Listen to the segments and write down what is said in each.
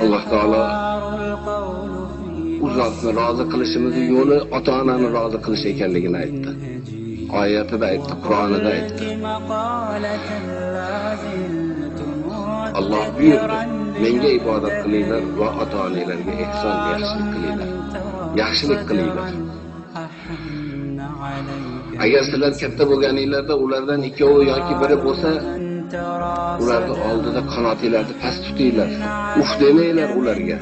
Alloh taolo u zotni rozi qilishimizni yo'li ota-onani rozi qilish ekanligini aytdi. Oyatida aytdi, Qur'onida aytdi. Alloh buyurdi: "Menga ibodat qilinglar va ota-onalarga ehson, yaxshilik qilinglar." Yaxshilik qilinglar. Agar sizlar katta bo'lganinglarda ulardan ikkovi yoki biri bo'lsa, ularni oldida qanotinglarni past tutinglar. Uf demanglar ularga.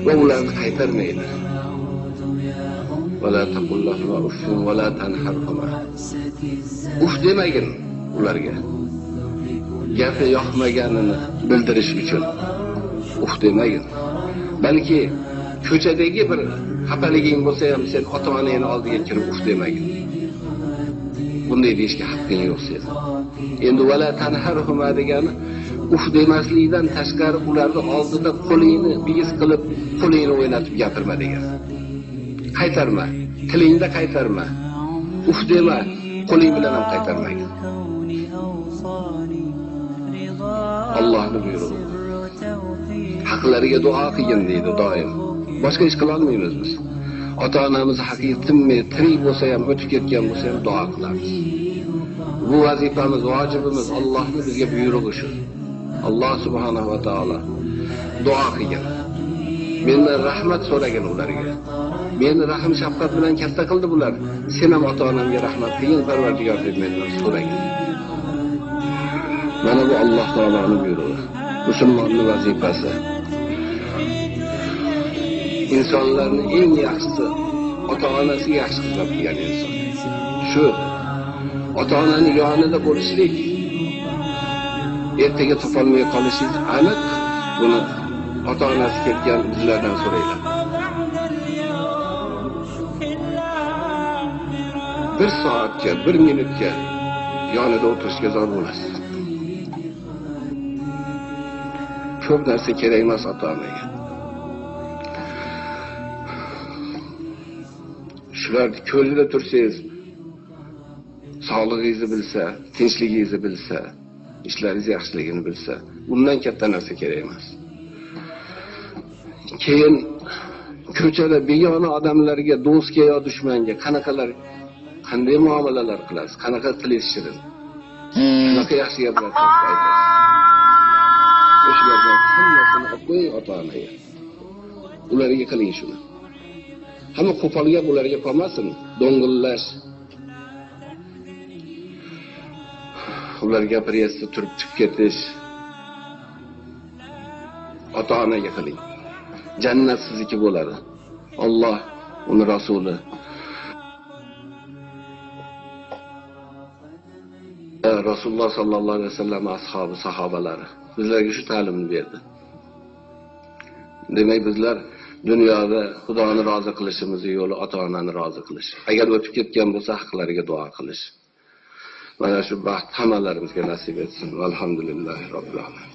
Va ularni qaytarmanglar. Wala taqullahuma uffin wala tanharhuma. Uf demagin ularga. Gapi yoqmaganini bildirish uchun uf demagin. Balki ko'chadagi bir xafaliging bo'lsa ham sen ota-onangni oldiga kirib uf demagin. Bunday deyishga haqqing yo'q sening. Endi wala tanharhuma degani uf demaslikdan tashqari ularni oldida qo'lingni bigiz qilib, qo'lingni o'ynatib gapirma degan. Qaytarma, tilingda qaytarma. Uf dema, qo'ling bilan ham qaytarmagin. Allohning buyrug'i. Haqlariga duo qilgin deydi doim. Boshqa ish qila olmaymiz biz. Ota-onamiz haqiqiy tinmay, tirik bo'lsa ham, o'tib ketgan bo'lsa ham duo qilamiz. Bu vazifamiz, vojibimiz, Allohning bizga buyrug'i shu. Alloh subhanahu va taolo duo qilgan. Mendan rahmat so'ragan ularga. Meni rahm shafqat bilan katta qildi bular. Sen ham ota-onamga rahmat qilgin, Parvardigor deb mendan so'ragan. Mana bu Alloh taoloning buyrug'i. Musulmonning vazifasi. İnsanların en yaxshisi ota-onasi yaxshi xizmat qilgan inson. Shu ota-onaning yonida bo'lishlik, ertaga topolmay qolishingiz aniq. Buni ota-onasi ketgan bizlardan so'raylar. Bir soatga, bir minutga yonida o'tirishga zor bo'lasiz. Ko'p narsa kerak emas ota-onaga. Shularni ko'zida tursangiz, sog'lig'ingizni bilsa, tinchligingizni bilsa, ishlaringiz yaxshiligini bilsa, undan katta narsa kerak emas. Keyin ko'chada begona odamlarga, do'stga yo dushmanga qanday muomalalar qilasiz? Qanaqa tilingiz shirin? Qanaqa yaxshi gaplar aytasiz? O'sha gaplarni hammasini olib qo'ying ota-onaga. Ularga qiling shuni. Hamma qo'pol gap ularga qolmasin, do'ngillash. Ular gapirayotsa turib chiqib ketish. Ota-onaga qiling. Jannat sizniki bo'ladi. Alloh, uni rasuli Rasululloh sallallohu alayhi vasallam ashabi, sahobalari bizlarga shu ta'limni berdi. Demak, bizlar dunyoda Xudoni rozi qilishimiz yo'li ota-onani rozi qilish. Agar o'tib ketgan bo'lsa, haqlariga duo qilish. Mana shu baxt hammalarimizga nasib etsin. Alhamdulillah robbil alamin.